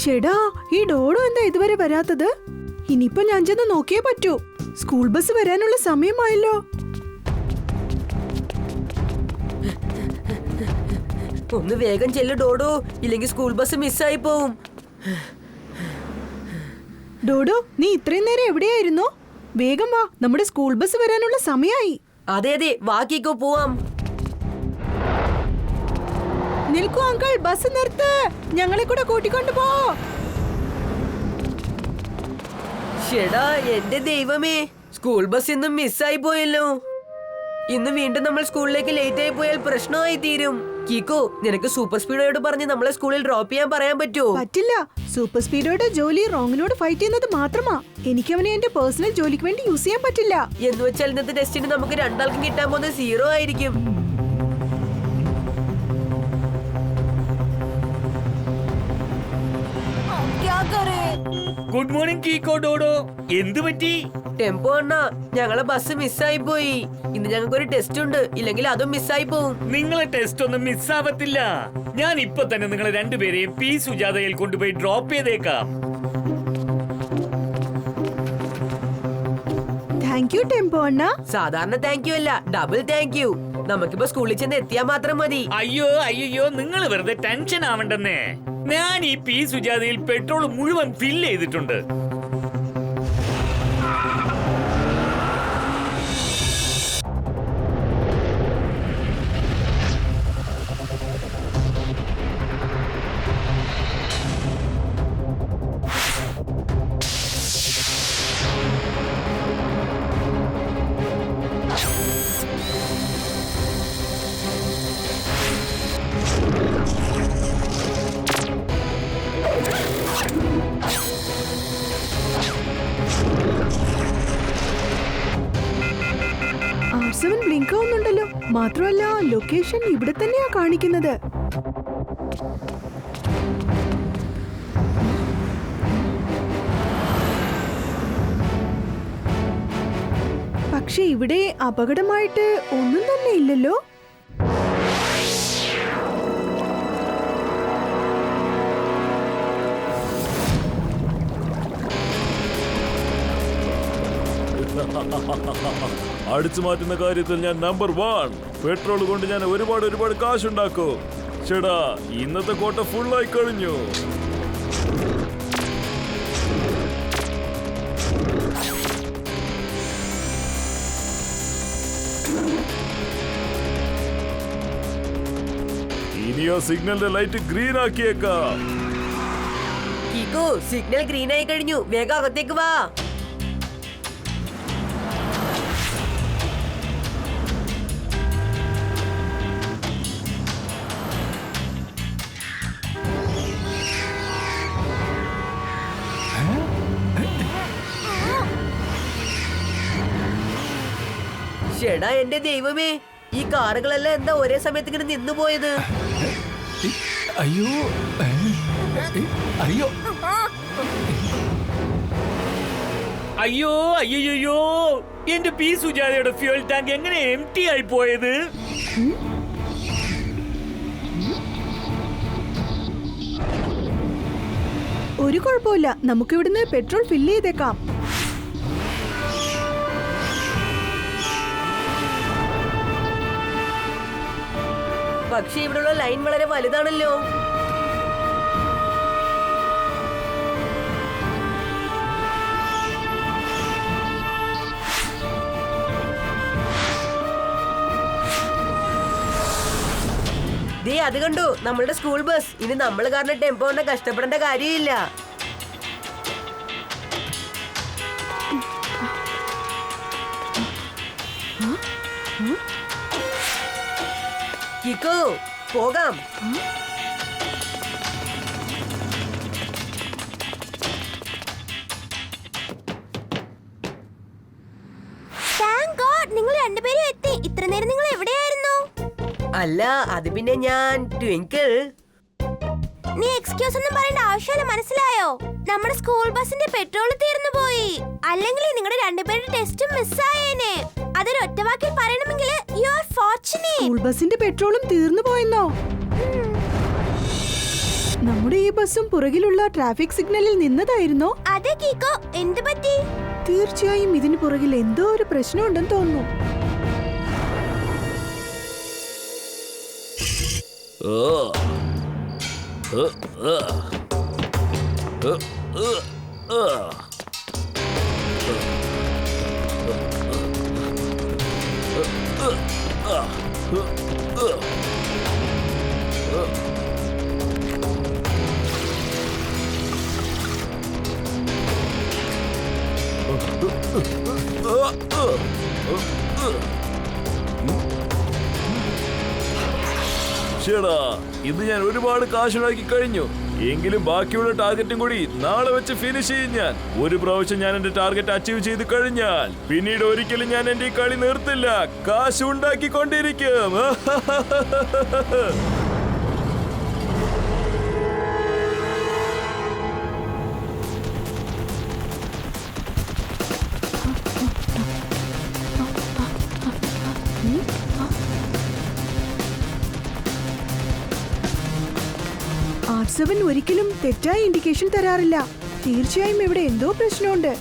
ഷെടാ, ഈ ഡോഡോ എന്താ ഇതുവരെ വരാത്തത്? ഇനിയിപ്പോ ഞാൻ ചെന്ന് നോക്കിയേ പറ്റൂ. സ്കൂൾ ബസ് വരാനുള്ള സമയമായല്ലോ. ഒന്ന് വേഗം ചെല്ലു ഡോഡോ, ഇല്ലെങ്കിൽ സ്കൂൾ ബസ് മിസ്സായി പോവും. ഡോഡോ, നീ ഇത്രയും നേരം എവിടെയായിരുന്നു? വേഗം വാ, നമ്മുടെ സ്കൂൾ ബസ് വരാനുള്ള സമയമായി. അതെ അതെ, വാക്കിക്കോ പോവാം. നിൽക്കൂ അങ്കിൾ, ബസ് നിർത്ത്, ഞങ്ങളെ കൂടെ കൂട്ടിക്കൊണ്ടു പോ. ഷെടാ, എന്റെ ദൈവമേ, സ്കൂൾ ബസ് ഇന്നും മിസ്സായി പോയല്ലോ. ഇന്ന് വീണ്ടും നമ്മൾ സ്കൂളിലേക്ക് ലേറ്റ് ആയി പോയാൽ പ്രശ്നമായി തീരും. കീക്കോ, നിനക്ക് സൂപ്പർ സ്പീഡോയോട് പറഞ്ഞ് നമ്മളെ സ്കൂളിൽ ഡ്രോപ്പ് ചെയ്യാൻ പറയാൻ പറ്റുമോ? പറ്റില്ല. സൂപ്പർ സ്പീഡോയുടെ ജോലി റോങ്ങിനോട് ഫൈറ്റ് ചെയ്യുന്നത് മാത്രമാ. എനിക്ക് അവനെ എന്റെ പേഴ്സണൽ ജോലിക്ക് വേണ്ടി യൂസ് ചെയ്യാൻ പറ്റില്ല. എന്ന് വെച്ചാൽ ഇന്നത്തെ ടെസ്റ്റിന് നമുക്ക് രണ്ടാൾക്കും കിട്ടാൻ പോകുന്നത് 0 ആയിരിക്കും. Good morning Kicko Dodo. എന്ത് പറ്റി? ടെമ്പോ അണ്ണാ, ഞങ്ങളെ ബസ് മിസ്സായി പോയി. ഇന്ന് ഞങ്ങൾക്കൊരു ടെസ്റ്റ് ഉണ്ട്, ഇല്ലെങ്കിൽ അതും മിസ്സായി പോവും. നിങ്ങളെ ടെസ്റ്റ് ഒന്നും മിസ്സാവത്തില്ല. ഞാൻ ഇപ്പൊ തന്നെ നിങ്ങളെ രണ്ടുപേരെയും പി സുജാതയിൽ കൊണ്ടുപോയി ഡ്രോപ്പ് ചെയ്തേക്കാം. താങ്ക് യു ടെമ്പോ അണ്ണ. സാധാരണ താങ്ക് യു അല്ല, ഡബിൾ താങ്ക് യു. നമുക്കിപ്പോ സ്കൂളിൽ ചെന്ന് എത്തിയാൽ മാത്രം മതി. അയ്യോ അയ്യോ, നിങ്ങൾ വെറുതെ ടെൻഷൻ ആവണ്ടെന്നേ. ഞാൻ ഈ പി സുജാതയിൽ പെട്രോൾ മുഴുവൻ ഫില്ല് ചെയ്തിട്ടുണ്ട്. R7 blink ആവുന്നുണ്ടല്ലോ. മാത്രമല്ല ലൊക്കേഷൻ ഇവിടെ തന്നെയാ കാണിക്കുന്നത്. പക്ഷെ ഇവിടെ അപകടമായിട്ട് ഒന്നും തന്നെ ഇല്ലല്ലോ. അടിച്ചു മാറ്റുന്ന കാര്യത്തിൽ ഞാൻ നമ്പർ 1. പെട്രോൾ കൊണ്ട് ഞാൻ ഒരുപാട് കാശുണ്ടാക്കും. ചേടാ, ഇന്നത്തെ കോട്ട ഫുള്ളായി കഴിഞ്ഞു. ഇനിയോ സിഗ്നലിന്റെ ലൈറ്റ് ഗ്രീൻ ആക്കിയേക്കാം. കീക്കോ, സിഗ്നൽ ഗ്രീൻ ആയി കഴിഞ്ഞു, വേഗം അകത്തേക്ക് വാ. ഷെടാ, എന്റെ ദൈവമേ, ഈ കാറുകളെല്ലാം എന്താ ഒരേ സമയത്ത് ഇങ്ങനെ നിന്നു പോയത്? അയ്യോ അയ്യോ അയ്യോ അയ്യോ, എന്റെ പി സുജാതയുടെ ഫ്യൂൽ ടാങ്ക് എങ്ങനെ എംപ്റ്റി ആയി പോയത്? ഒരു കുഴപ്പമില്ല, നമുക്ക് ഇവിടുന്ന് പെട്രോൾ ഫില്ല് ചെയ്തേക്കാം. പക്ഷെ ഇവിടെയുള്ള ലൈൻ വളരെ വലുതാണല്ലോ. ദേ, അത് കണ്ടു, നമ്മളുടെ സ്കൂൾ ബസ്. ഇനി നമ്മൾ കാരണം ടെമ്പോ കൊണ്ട് കഷ്ടപ്പെടേണ്ട കാര്യമില്ല. കിക്കോ, പോകാം. നിങ്ങൾ രണ്ടുപേരും എത്തി. ഇത്ര നേരം നിങ്ങൾ എവിടെയായിരുന്നു? അല്ല, അത് പിന്നെ ഞാൻ ട്വിങ്കിൾ. നീ എക്സ്ക്യൂസ് ഒന്നും പറയേണ്ട ആവശ്യമില്ല, മനസ്സിലായോ? നമ്മുടെ സ്കൂൾ ബസിന്റെ പെട്രോൾ തീർന്നു പോയി. അല്ലെങ്കിൽ നിങ്ങളുടെ രണ്ടുപേരുടെ ടെസ്റ്റും മിസ്സായേനെ. അതൊരു ഒറ്റവാക്കിൽ പറയണമെങ്കിൽ യു ആർ ഫോർച്യൂനേറ്റ്. സ്കൂൾ ബസിന്റെ പെട്രോളും തീർന്നു പോയെന്നോ? നമ്മുടെ ഈ ബസ്സും പുറകിലുള്ള ട്രാഫിക് സിഗ്നലിൽ നിന്നതായിരുന്നോ? അതെ കീക്കോ, എന്ത് പറ്റി? തീർച്ചയായും ഇതിന് പുറകിൽ എന്തോ ഒരു പ്രശ്നമുണ്ടെന്ന് തോന്നുന്നു. ചേടാ, ഇന്ന് ഞാൻ ഒരുപാട് കാശുണ്ടാക്കി കഴിഞ്ഞു. എങ്കിലും ബാക്കിയുള്ള ടാർഗറ്റും കൂടി നാളെ വെച്ച് ഫിനിഷ് ചെയ്യും ഞാൻ. ഒരു പ്രാവശ്യം ഞാൻ എന്റെ ടാർഗറ്റ് അച്ചീവ് ചെയ്ത് കഴിഞ്ഞാൽ പിന്നീട് ഒരിക്കലും ഞാൻ എന്റെ ഈ കളി നിർത്തില്ല. കാശ് ഉണ്ടാക്കിക്കൊണ്ടിരിക്കും. R7 ഒരിക്കലും തെറ്റായ ഇൻഡിക്കേഷൻ തരാറില്ല. തീർച്ചയായും ഇവിടെ എന്തോ പ്രശ്നമുണ്ട്.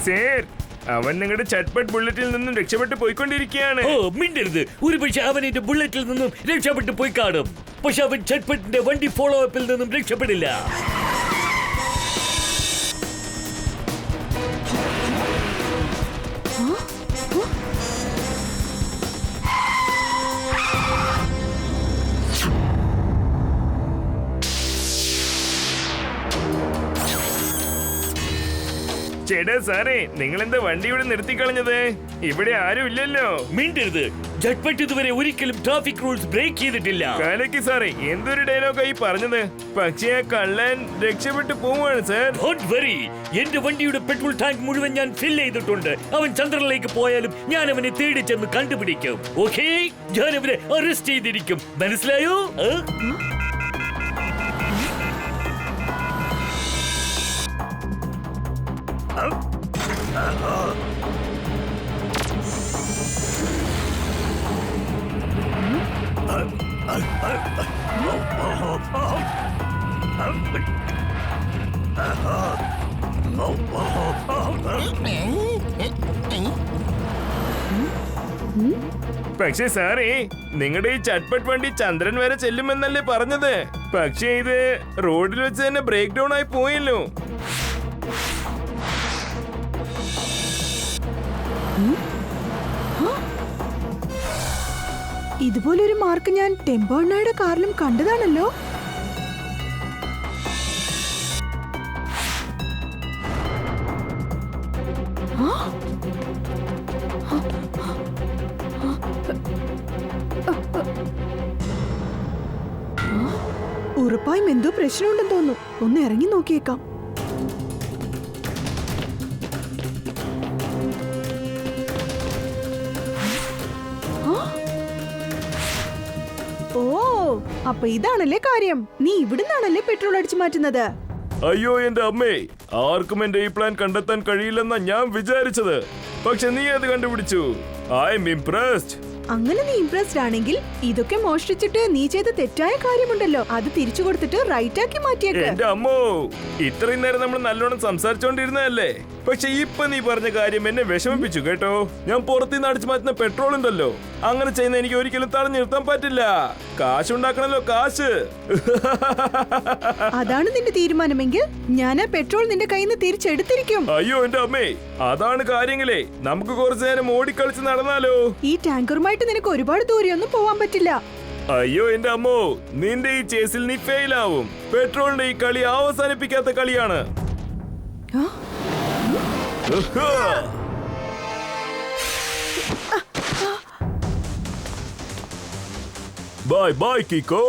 സേർ, അവൻ നിങ്ങളുടെ ചട്ട്പട്ട് ബുള്ളറ്റിൽ നിന്നും രക്ഷപ്പെട്ടു പോയിക്കൊണ്ടിരിക്കുകയാണ്. ഓ മിണ്ടരുത്. ഒരു പക്ഷെ അവൻ എന്റെ ബുള്ളറ്റിൽ നിന്നും രക്ഷപ്പെട്ടു പോയി കാണും. പക്ഷെ അവൻ ചട്ട്പട്ടിന്റെ വണ്ടി ഫോളോ അപ്പിൽ നിന്നും രക്ഷപ്പെടില്ല. ചേട്ടാ സാറേ, നിങ്ങൾ എന്താ വണ്ടി ഇവിടെ നിർത്തിക്കളഞ്ഞത്? ഇവിടെ ആരും ഇല്ലല്ലോ. മിണ്ടരുത്. ചട്ട്പട്ട് ഇതുവരെ ഒരിക്കലും ട്രാഫിക് റൂൾസ് ബ്രേക്ക് ചെയ്തിട്ടില്ല. കാലയ്ക്ക് സാറേ, എന്തൊരു ഡയലോഗായി പറഞ്ഞത്. പക്ഷേ ആ കള്ളൻ രക്ഷപ്പെട്ടു പോവാണ് സാർ. Don't worry. എന്റെ വണ്ടിയുടെ പെട്രോൾ ടാങ്ക് മുഴുവൻ ഞാൻ ഫിൽ ചെയ്തിട്ടുണ്ട്. അവൻ ചന്ദ്രനിലേക്ക് പോയാലും ഞാൻ അവനെ തേടി ചെന്ന് കണ്ടുപിടിക്കും. ഓക്കേ, ഞാൻ അവനെ അറസ്റ്റ് ചെയ്തിരിക്കും. മനസ്സിലായോ? പക്ഷേ സാറേ, നിങ്ങളുടെ ഈ ചട്ട്പട്ട് വണ്ടി ചന്ദ്രൻ വരെ ചെല്ലുമെന്നല്ലേ പറഞ്ഞത്? പക്ഷേ ഇത് റോഡിൽ വെച്ച് തന്നെ ബ്രേക്ക് ഡൗൺ ആയി പോയല്ലോ. ഇതുപോലൊരു മാർക്ക് ഞാൻ ടെമ്പോ അണ്ണയുടെ കാറിലും കണ്ടതാണല്ലോ. ഉറപ്പായും എന്തോ പ്രശ്നമുണ്ടെന്ന് തോന്നുന്നു. ഒന്ന് ഇറങ്ങി നോക്കിയേക്കാം. ഓ, അപ്പൊ ഇതാണല്ലേ കാര്യം. നീ ഇവിടുന്നാണല്ലേ പെട്രോൾ അടിച്ചു മാറ്റുന്നത്? അയ്യോ എന്റെ അമ്മേ, ആർക്കും എന്റെ ഈ പ്ലാൻ കണ്ടെത്താൻ കഴിയില്ലെന്നാ ഞാൻ വിചാരിച്ചത്. പക്ഷെ നീ അത് കണ്ടുപിടിച്ചു. I M impressed. അങ്ങനെ നീ ഇംപ്രസ്ഡ് ആണെങ്കിൽ ഇതൊക്കെ മോഷ്ടിച്ചിട്ട് നീ ചെയ്ത തെറ്റായ കാര്യമുണ്ടല്ലോ, അത് തിരിച്ചു കൊടുത്തിട്ട് റൈറ്റ് ആക്കി മാറ്റിയേക്ക്. എന്റെ അമ്മോ, ഇത്രയും നേരം നമ്മൾ നല്ലോണം സംസാരിച്ചോണ്ടിരുന്നതല്ലേ. പക്ഷെ ഇപ്പൊ നീ പറഞ്ഞ കാര്യം എന്നെ വിഷമിപ്പിച്ചു കേട്ടോ. ഞാൻ പുറത്തുനിന്ന് അടിച്ചു മാറ്റുന്ന പെട്രോൾ ഉണ്ടല്ലോ, അങ്ങനെ ചെയ്യുന്ന എനിക്ക് ഒരിക്കലും തടഞ്ഞു നിർത്താൻ പറ്റില്ല. കാശുണ്ടാക്കണല്ലോ, കാശ്. അതാണ് നിന്റെ തീരുമാനമെങ്കിൽ ഞാൻ ആ പെട്രോൾ നിന്റെ കയ്യിൽ നിന്ന് തിരിച്ചെടുത്തിരിക്കും. അയ്യോ എന്റെ അമ്മേ, അതാണ് കാര്യങ്ങളെ. നമുക്ക് കുറച്ചു നേരം ഓടിക്കളിച്ച് നടന്നാലോ? ഈ ടാങ്കറുമായിട്ട് നിനക്ക് ഒരുപാട് ദൂരെയൊന്നും പോവാൻ പറ്റില്ല. അയ്യോ എന്റെ അമ്മോ, നിന്റെ ഈ ചേസിൽ നീ ഫെയിൽ ആവും. പെട്രോളിന്റെ ഈ കളി അവസാനിപ്പിക്കാത്ത കളിയാണ്. ആ? Bye bye Kicko.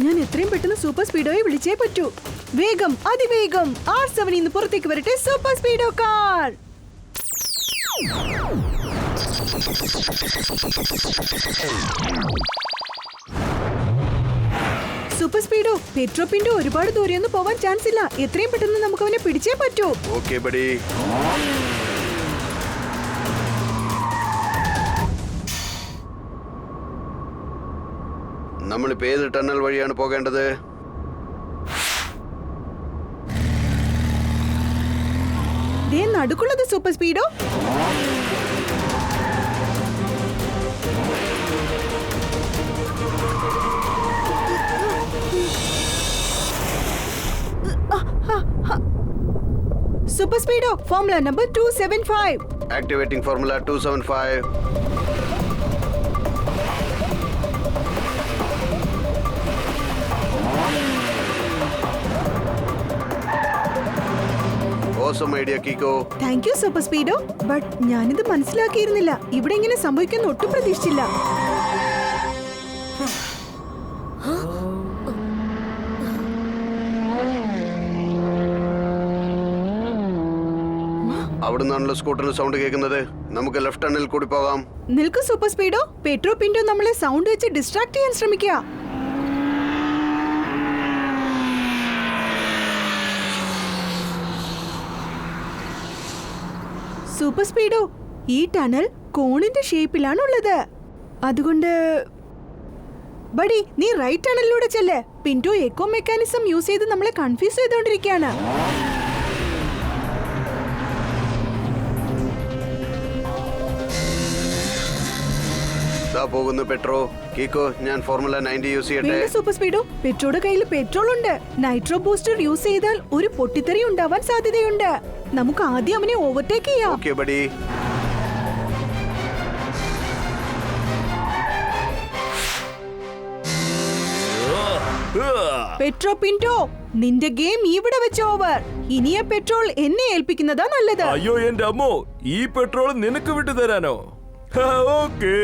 ഞാൻ എത്രയും പെട്ടെന്ന് സൂപ്പർ സ്പീഡോയെ വിളിച്ചേ പറ്റൂ. വേഗം, അതിവേഗം R7 പുറത്തേക്ക് വരട്ടെ. Super speedo car. Super speedo പെട്രോ പിന്റോ ഒരുപാട് ദൂരെയൊന്നും പോവാൻ ചാൻസ് ഇല്ല. എത്രയും പെട്ടെന്ന് നമുക്ക് അവനെ പിടിച്ചേ പറ്റൂ. Okay buddy. നമ്മളിപ്പോ ഏത് ടണൽ വഴിയാണ് പോകേണ്ടത്? ദേ നടുക്കുള്ളത് super speedo. Super speedo formula number 275. Activating formula 275. Awesome idea Kicko. Thank you super speedo. But ഞാനിത് മനസ്സിലാക്കിയിരുന്നില്ല. ഇവിടെ ഇങ്ങനെ സംഭവിക്കുന്ന ഒട്ടും പ്രതീക്ഷിച്ചില്ല. അവിടെ നിന്നാണല്ലോ സ്കൂട്ടറിന് സൗണ്ട് കേൾക്കുന്നത്. നമുക്ക് ലെഫ്റ്റ് ടണ്ണിൽ കൂടി പോകാം. നിൽക്കു സൂപ്പർ സ്പീഡോ. പെട്രോ പിന്റോ നമ്മളെ സൗണ്ട് വെച്ച് ഡിസ്ട്രാക്ട് ചെയ്യാൻ ശ്രമിക്കുക. സൂപ്പർ സ്പീഡോ ഈ ടണൽ കോണിന്റെ ഷേപ്പിലാണുള്ളത്. അതുകൊണ്ട് ബഡി നീ റൈറ്റ് ടണലിലൂടെ ചെല്ല്. പിന്റോ എക്കോ മെക്കാനിസം യൂസ് ചെയ്ത് നമ്മളെ കൺഫ്യൂസ് ചെയ്തുകൊണ്ടിരിക്കുകയാണ്. പോകുന്നു പെട്രോ. കീക്കോ ഞാൻ ഫോർമുല 90 യൂസ് ചെയ്യട്ടെ. സൂപ്പർ സ്പീഡോ പെട്രോയുടെ കയ്യിൽ പെട്രോൾ ഉണ്ട്. നൈട്രോ ബൂസ്റ്റർ യൂസ് ചെയ്താൽ ഒരു പൊട്ടിത്തെറി ഉണ്ടാവാൻ സാധ്യതയുണ്ട്. നമുക്ക് ആദ്യം അവനെ ഓവർടേക്ക് ചെയ്യാം. Okay buddy. പെട്രോ പിന്റോ നിന്റെ ഗെയിം ഇവിടെ വെച്ച് ഓവർ. ഇനിയ പെട്രോൾ എന്നെ ഏൽപ്പിക്കുന്നതാ നല്ലത്. അയ്യോ എന്റെ അമ്മോ, ഈ പെട്രോൾ നിനക്ക് വിട്ടു തരാനോ? ഓക്കേ.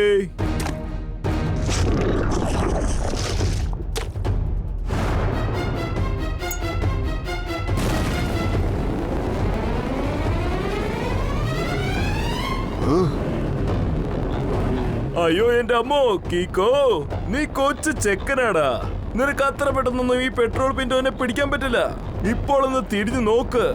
അയ്യോ എന്റെ അമ്മോ, കീക്കോ നീ കൊച്ചു ചെക്കനാടാ. നിനക്ക് അത്ര പെട്ടെന്നൊന്നും ഈ പെട്രോൾ പിന്റോനെ പിടിക്കാൻ പറ്റില്ല. ഇപ്പോൾ ഒന്ന് തിരിഞ്ഞു നോക്ക്.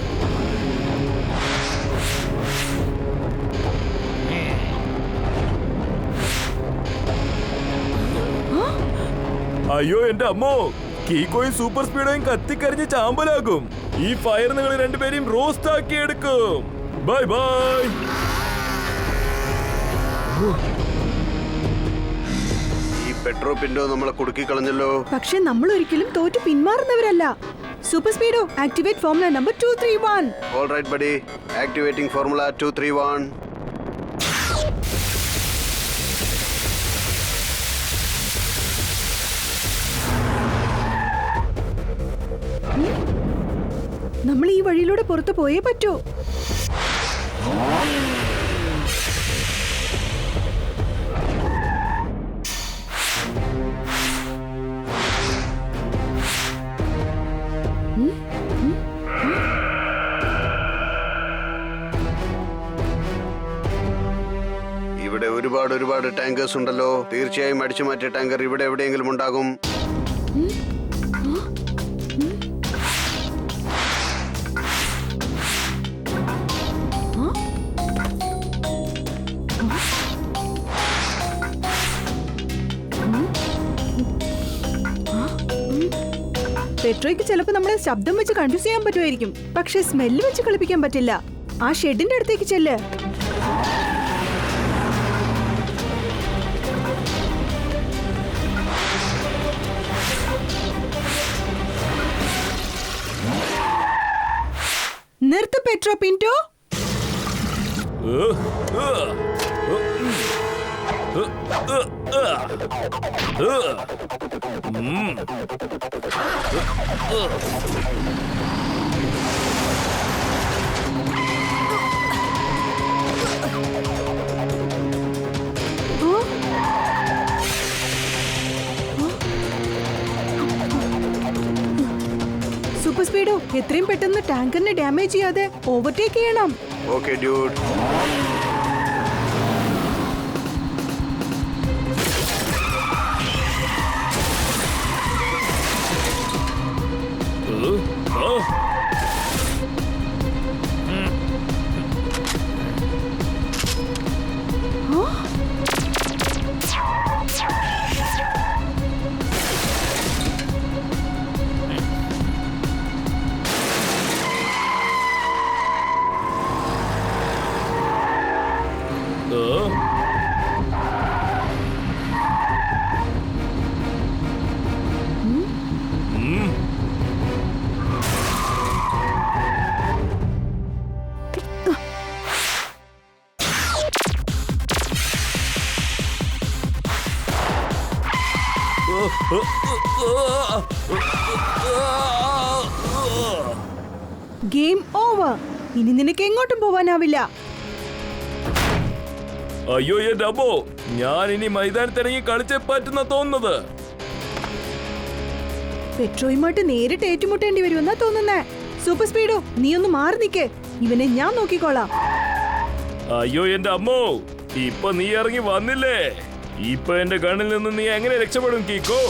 അയ്യോ എന്റെ അമ്മോ, കീക്കോയും സൂപ്പർ സ്പീഡോയും കത്തിക്കരിഞ്ഞ് ചാമ്പലാകും. ഈ ഫയർ നിങ്ങൾ രണ്ടുപേരെയും റോസ്റ്റ് ആക്കി എടുക്കും. Bye bye. പെട്രോ പിന്റോ നമ്മളെ കുടുക്കി കളഞ്ഞല്ലോ. പക്ഷെ നമ്മൾ ഒരിക്കലും തോറ്റു പിന്മാറുന്നവരല്ല. Super speedo activate formula number 231. Alright buddy. Activating formula 231. നമ്മൾ ഈ വഴിയിലൂടെ പുറത്തു പോയേ പറ്റൂ. ഇവിടെ ഒരുപാട് ടാങ്കേഴ്സ് ഉണ്ടല്ലോ. തീർച്ചയായും അടിച്ചു മാറ്റിയ ടാങ്കർ ഇവിടെ എവിടെയെങ്കിലും ഉണ്ടാകും. പെട്രോയ്ക്ക് ചിലപ്പോൾ നമ്മളെ ശബ്ദം വെച്ച് കൺഫ്യൂസ് ചെയ്യാൻ പറ്റുമായിരിക്കും. പക്ഷെ സ്മെല്ല് വെച്ച് കളിപ്പിക്കാൻ പറ്റില്ല. ആ ഷെഡിന്റെ അടുത്തേക്ക് ചെല്ല്. നിർത്ത് പെട്രോ പിന്റോ. സൂപ്പർ സ്പീഡോ എത്രയും പെട്ടെന്ന് ടാങ്കറിനെ ഡാമേജ് ചെയ്യാതെ ഓവർടേക്ക് ചെയ്യണം. Okay dude. Game over. ഇനി നിനക്ക് എങ്ങോട്ടും പോവാനാവില്ല. അയ്യോ എന്റെ അമ്മോ, ഞാൻ ഇനി മൈതാനത്തിറങ്ങി കളിച്ചേ പറ്റുന്ന തോന്നുന്നത്. പെട്രോയുമായിട്ട് നേരിട്ട് ഏറ്റുമുട്ടേണ്ടി വരുമെന്നാ തോന്നുന്നേ. സൂപ്പർ സ്പീഡോ, നീ ഒന്ന് മാറി നിൽക്കേ. ഇവനെ ഞാൻ നോക്കിക്കോളാം. അയ്യോ എന്റെ അമ്മോ, ഇപ്പൊ നീ ഇറങ്ങി വന്നില്ലേ? ഇപ്പൊ എന്റെ കണ്ണിൽ നിന്ന് നീ എങ്ങനെ രക്ഷപ്പെടും കീക്കോ?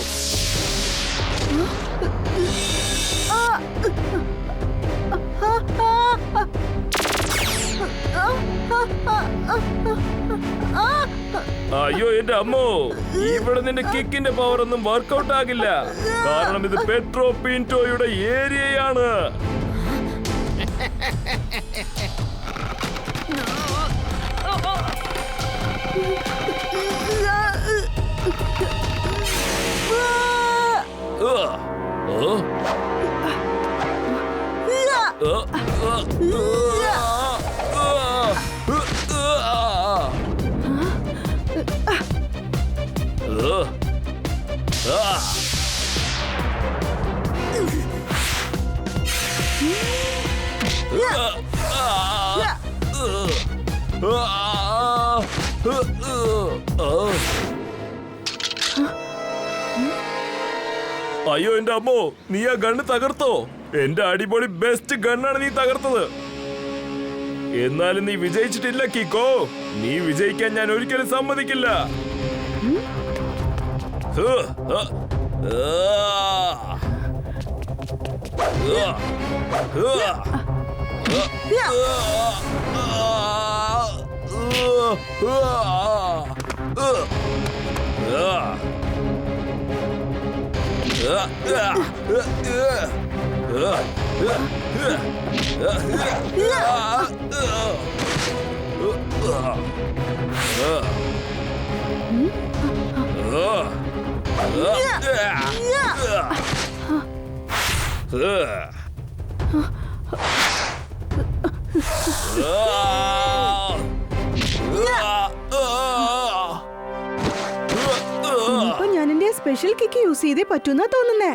അയ്യോ എന്റെ അമ്മോ, ഇവിടെ നിന്റെ കിക്കിന്റെ പവർ ഒന്നും വർക്കൗട്ട് ആകില്ല. കാരണം ഇത് പെട്രോ പിന്റോയുടെ ഏരിയയാണ്. അയ്യോ എന്റെ അമ്മോ, നീ ആ ഗണ്ണ് തകർത്തോ? എന്റെ അടിപൊളി ബെസ്റ്റ് ഗണ്ണാണ് നീ തകർത്തത്. എന്നാലും നീ വിജയിച്ചിട്ടില്ല കീക്കോ. നീ വിജയിക്കാൻ ഞാൻ ഒരിക്കലും സമ്മതിക്കില്ല. ഇപ്പൊ ഞാൻ എന്റെ സ്പെഷ്യൽ കിക്ക് യൂസ് ചെയ്തേ പറ്റൂന്നാ തോന്നുന്നേ.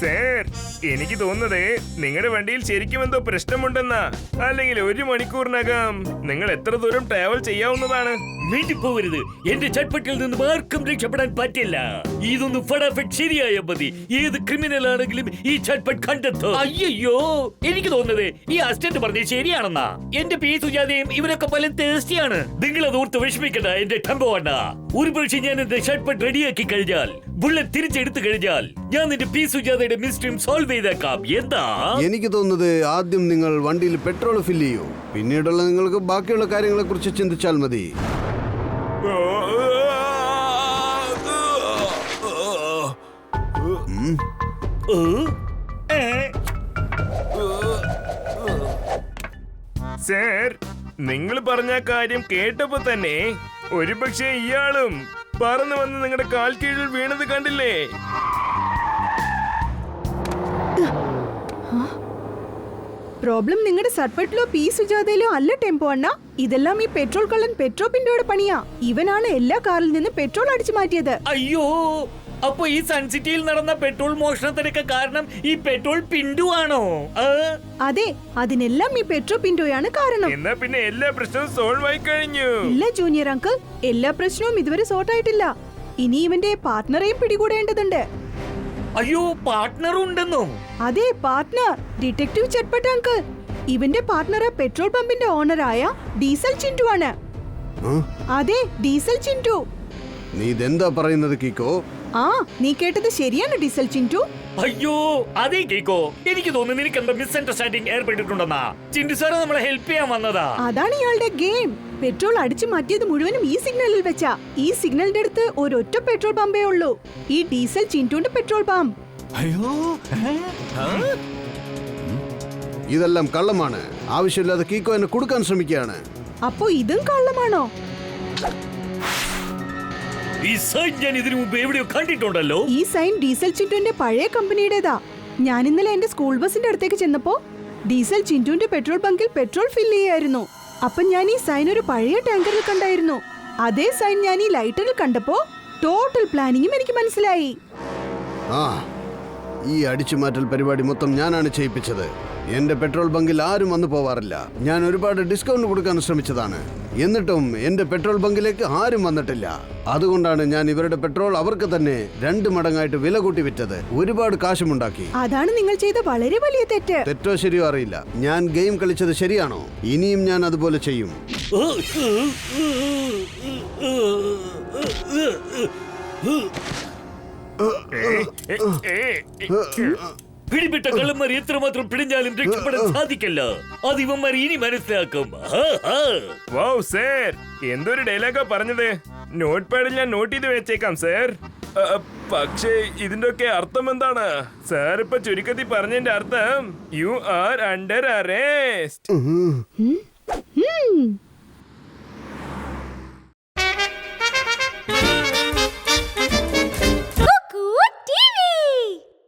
സർ, എനിക്ക് തോന്നുന്നത് നിങ്ങളുടെ വണ്ടിയിൽ ശരിക്കും എന്തോ പ്രശ്നമുണ്ടെന്നാ. അല്ലെങ്കിൽ 1 മണിക്കൂറിനകം നിങ്ങൾ എത്ര ദൂരം ട്രാവൽ ചെയ്യാവുന്നതാണ്. മിണ്ടിപ്പോവരുത്. എന്റെ ചട്പട്ടിൽ നിന്നും ആർക്കും രക്ഷപ്പെടാൻ പറ്റില്ല. ഇതൊന്ന് ഫടാഫറ്റ് ശരിയായ മതി. ഏത് ക്രിമിനൽ ആണെങ്കിലും ഈ ചട്പട്ട് കണ്ടെത്തും. അയ്യോ, എനിക്ക് തോന്നുന്നത് ഈ അസിസ്റ്റന്റ് പറഞ്ഞത് ശരിയാണെന്നാ. എന്റെ പി സുജാതയും ഇവരൊക്കെ പല തേഴ്സ്റ്റിയാണ്. നിങ്ങൾ അത് ഓർത്ത് വിഷമിക്കണ്ട എന്റെ ടെമ്പോ അണ്ണ. ഒരു പ്രാവശ്യം ഞാൻ എന്റെ ചട്പട്ട് റെഡിയാക്കി കഴിഞ്ഞാൽ, ബുള്ളറ്റ് തിരിച്ചെടുത്തു കഴിഞ്ഞാൽ, ഞാൻ നിന്റെ പി സുജാതയുടെ മിസ്റ്ററിയും സോൾവ് ചെയ്തേക്കാം. എന്താ? എനിക്ക് തോന്നുന്നത് ആദ്യം നിങ്ങൾ വണ്ടിയിൽ പെട്രോൾ ഫില്ല് ചെയ്യൂ. പിന്നീടുള്ള നിങ്ങൾക്ക് ബാക്കിയുള്ള കാര്യങ്ങളെ കുറിച്ച് ചിന്തിച്ചാൽ മതി. സർ, നിങ്ങൾ പറഞ്ഞ കാര്യം കേട്ടപ്പോ തന്നെ ഒരുപക്ഷെ ഇയാളും പറന്നു വന്ന് നിങ്ങളുടെ കാൽ കീഴിൽ വീണത് കണ്ടില്ലേ? പ്രോബ്ലം നിങ്ങളുടെ സർപ്പട്ടിലോ പി സുജാതയിലോ അല്ല ടെമ്പോ അണ്ണ. ഇതെല്ലാം ഈ പെട്രോൾ കള്ളൻ പെട്രോ പിന്റോയുടെ പണിയാ. ഇവനാണ് എല്ലാ കാറിൽ നിന്ന് പെട്രോൾ അടിച്ചു മാറ്റിയത്. അയ്യോ, അപ്പൊ ഈ സൺസിറ്റിയിൽ നടന്ന പെട്രോൾ മോഷണത്തിനൊക്കെ കാരണം ഈ പെട്രോൾ പിന്റു ആണോ? അതെ, അതിനെല്ലാം ഈ പെട്രോ പിന്റോയാണ് കാരണം. എന്നാ പിന്നെ എല്ലാ പ്രശ്നവും സോൾവ് ആയി കഴിഞ്ഞു. ഇല്ല ജൂനിയർ അങ്കിൾ, എല്ലാ പ്രശ്നവും ഇതുവരെ സോർട്ട് ആയിട്ടില്ല. ഇനി ഇവന്റെ പാർട്ട്ണറെയും പിടികൂടേണ്ടതുണ്ട്. അയ്യോ, പാർട്ട്ണർ ഉണ്ടെന്നോ? അതെ, പാർട്ട്ണർ ഡിറ്റക്റ്റീവ് ചട്പട്ട് അങ്കിൾ. ഇവന്റെ പാർട്ട്ണർ പെട്രോൾ പമ്പിന്റെ ഓണറായ ഡീസൽ ചിന്റു ആണ്. അതെ, ഡീസൽ ചിന്റു. നീ ഇതെന്താ പറയുന്നത് കീക്കോ? ആ, നീ കേട്ടത് ശരിയാണ് ഡീസൽ ചിന്റു. അയ്യോ, അതേ കേക്കോ. എനിക്ക് തോന്നുന്നു നിനക്ക് എന്താ മിസ്അണ്ടർസ്റ്റാൻഡിംഗ് ഏർപ്പെട്ടിട്ടുണ്ടെന്നാ. ചിന്റു സാറ് നമ്മളെ ഹെൽപ്പ് ചെയ്യാൻ വന്നതാ. അതാണ് ഇയാളുടെ ഗെയിം. പെട്രോൾ അടിച്ചു മാറ്റിയത് മുഴുവനും ഈ സിഗ്നലിൽ വെച്ചാ. ഈ സിഗ്നലിന്റെ അടുത്ത് ഒരൊറ്റ പെട്രോൾ പമ്പേ ഉള്ളൂ, ഈ ഡീസൽ ചിന്റുവിന്റെ പെട്രോൾ പമ്പ്. അയ്യോ, ഇതെല്ലാം കള്ളമാണ്. ആവശ്യമില്ലാതെ കീക്കോ എന്നെ കൊടുക്കാൻ ശ്രമിക്കുകയാണ്. അപ്പോ ഇതും കള്ളമാണോ? ഈ സൈൻ ഞാൻ ഇതിനു മുമ്പ് എവിടെയോ കണ്ടിട്ടുണ്ടല്ലോ. ഈ സൈൻ ഡീസൽ ചിന്റുവിന്റെ പഴയ കമ്പനിയുടേതാ. ഞാൻ ഇന്നലെ എന്റെ സ്കൂൾ ബസിന്റെ അടുത്തേക്ക് ചെന്നപ്പോ ഡീസൽ ചിന്റുവിന്റെ പെട്രോൾ ബങ്കിൽ പെട്രോൾ ഫില്ല് ചെയ്യായിരുന്നു. അപ്പൊ ഞാൻ ഈ സൈൻ ഒരു പഴയ ടാങ്കറിൽ കണ്ടായിരുന്നു. അതേ സൈൻ ഞാൻ ഈ ലൈറ്ററിൽ കണ്ടപ്പോ ടോട്ടൽ പ്ലാനിങ്ങും എനിക്ക് മനസ്സിലായി. ആ ഈ അടിച്ചുമാറ്റൽ പരിപാടി മൊത്തം ഞാനാണ് ചെയ്യിപ്പിച്ചത്. എന്റെ പെട്രോൾ ബങ്കിൽ ആരും വന്നു പോവാറില്ല. ഞാൻ ഒരുപാട് ഡിസ്കൗണ്ട് കൊടുക്കാൻ ശ്രമിച്ചതാണ്. എന്നിട്ടും എന്റെ പെട്രോൾ ബങ്കിലേക്ക് ആരും വന്നിട്ടില്ല. അതുകൊണ്ടാണ് ഞാൻ ഇവരുടെ പെട്രോൾ അവർക്ക് തന്നെ 2 മടങ്ങായിട്ട് വില കൂട്ടി വിറ്റത്. ഒരുപാട് കാശുമുണ്ടാക്കി. അതാണ് നിങ്ങൾ ചെയ്ത വളരെ വലിയ തെറ്റ്. തെറ്റോ ശരിയോ അറിയില്ല. ഞാൻ ഗെയിം കളിച്ചത് ശരിയാണോ? ഇനിയും ഞാൻ അതുപോലെ ചെയ്യും. പിടിപെട്ട കള്ളന്മാർ എത്രമാത്രം പിടിഞ്ഞാലും രക്ഷപ്പെടാൻ സാധിക്കില്ല. അത് ഇവന്മാർ ഇനി മനസ്സിലാക്കും. വൗ സർ, എന്തൊരു ഡയലോഗാ പറഞ്ഞത്. നോട്ട് പാഡിൽ ഞാൻ നോട്ട് ചെയ്ത് വെച്ചേക്കാം സർ. പക്ഷേ ഇതിന്റെ ഒക്കെ അർത്ഥം എന്താണ് സാർ? ഇപ്പൊ ചുരുക്കത്തിൽ പറഞ്ഞതിന്റെ അർത്ഥം യു ആർ അണ്ടർ അറസ്റ്റ്.